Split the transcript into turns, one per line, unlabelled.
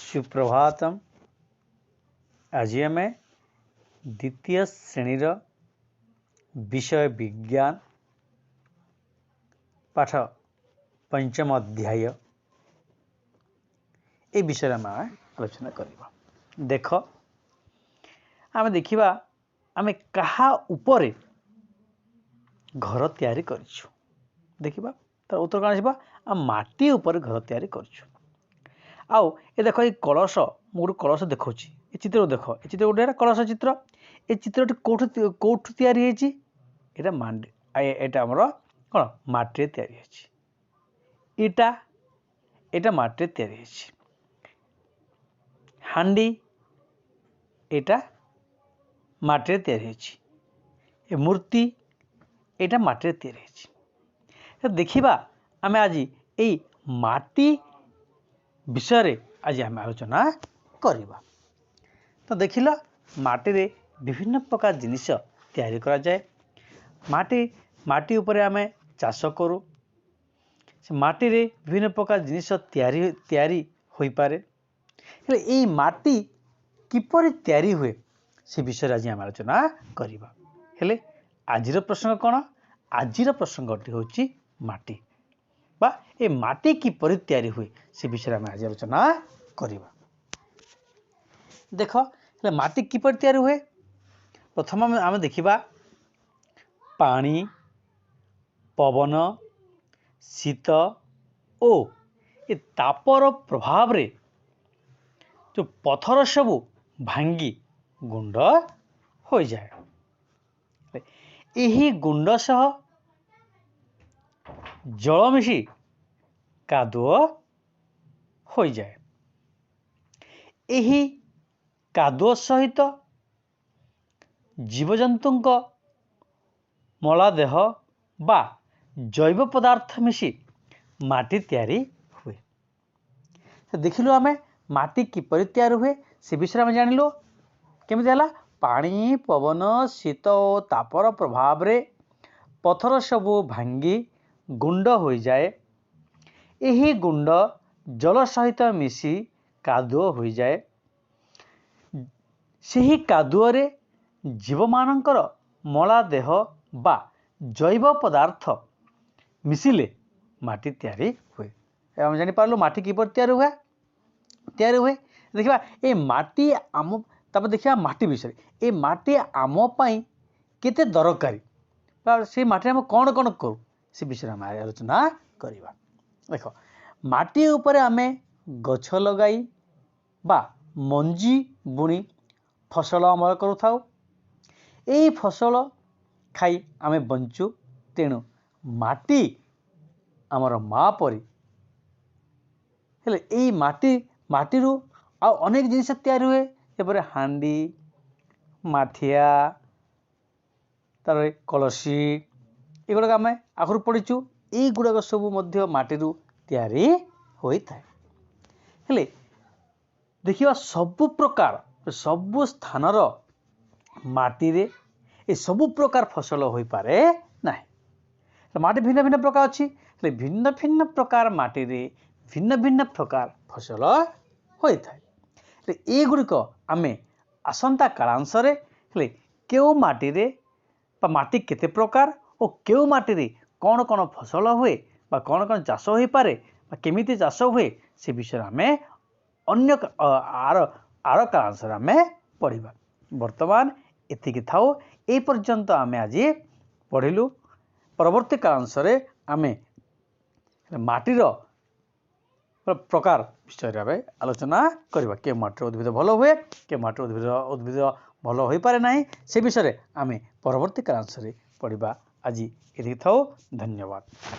सुप्रभातम। आज आम द्वितीय श्रेणीर विषय विज्ञान पाठ पंचम अध्याय ए विषय में आलोचना करवा। देख आम देखा आम कहा उपरे घर तैयारी करिछु। देखिबा तार उत्तर कौन आसीबा आ माटी ऊपर घर तैयारी करिछु। आउ ए देख ये कलश मोर कलश देखौछि ए चित्र देख ए चित्र गोटे कलश चित्र ए चित्रटी कोठु तैयारी हेछि एटा मांडी एटा हमर कोन माटी तैयारी हेछि। इटा एटा माटी तैयारी हेछि। हांडी एटा माटी तैयारी हेछि। ए मूर्ति एटा माटी तैयारी हेछि। देखिबा आमे आज ए माटी विषय आज आम आलोचना करवा। तो देखिल माटी रे विभिन्न प्रकार जिनिस तैयारी करा जाए। माटी उपरे आमे चाष करू। से माटी रे विभिन्न प्रकार जिनिस तैयारी होई पारे। हेले एई माटी किपरि तैयारी हुए से विषय आज आम आलोचना करवा। हेले आजिर प्रसंग कौन? आजिर प्रसंगटी होची माटी बा ए माटी किपरि तैयारी हुए से विषय में आज आलोचना करवा। देख माटी किपरि तैयारी हुए प्रथम आम देखा पानी पवन शीत ओ ए तापर प्रभाव रे जो पथर सबू भांगी गुंड हो जाए। यही गुंड सह जल मिशी कादुओ हो जाए। यही कादुओ सहित जीवजंतु मलादेह बा जैव पदार्थ मिशी माटी तैयारी हुए। तो देखिलु आमे माटी किपरि तैयारी हुए से विषय में जानिलु। केमिति हला पानी पवन शीत और तापर प्रभाव रे पथर सबू भांगी गुंड हो जाए। यही गुंड जल सहित मिशी कादुओ हो जाए। सही कादुओ रे जीव मानकर मला देह बा जैव पदार्थ मिसिले माटी तैयारी हुए। हम जानि पारलु माटी किपर तैयारी हुए। देखिबा ए माटी आम तब देखिबा माटी विषय ए माटी आम पई केते दरकारी से माटी हम कौन कौन करू से विषय में आलोचना करवा। देख माटी उपरे आमे गछ लगाई बा मंजी बुणी फसल अमल करूथाउ। एई फसल खाई आमे बंचू। तेणु माटी आमर माँ परी। हेले एई माटी रू आ अनेक जिनिस तैयारी हुए। एपरे हांडी माठिया तार कलसी एगुड़ा आम आगुरी पढ़ीचु। यही गुड़ाक सब माटी तैयारी होता है। हेले देखिए सबु प्रकार सबु स्थानर माटी रे ए सबु प्रकार फसल हो पारे नहीं। तो माटी भिन्न भिन्न प्रकार अच्छी। भिन्न भिन्न प्रकार माटी रे भिन्न भिन्न प्रकार फसल होता है। ये गुड़िक आमे आसंता कालांश रे केउ माटी रे बा माटी केते प्रकार और केउ माटी रे कौन कौन फसल हुए बा कौन कौन चाष हो पारे बा केमिति चाष हुए से विषय आमे अन्य आर कालांश रे आमे पढ़िबा। वर्तमान एतिकी थाउ। ए पर्यंत आमे आज पढ़िलु। परवर्ती कालांश रे आमे माटीर प्रकार विषय रे आलोचना करबा। के माटीर उद्भिद भल हुए के माटीर उद्भिद भल हो पारे नहीं से विषय आमे परवर्ती कालांश रे पढ़िबा। आज एतिकी थाउ। धन्यवाद।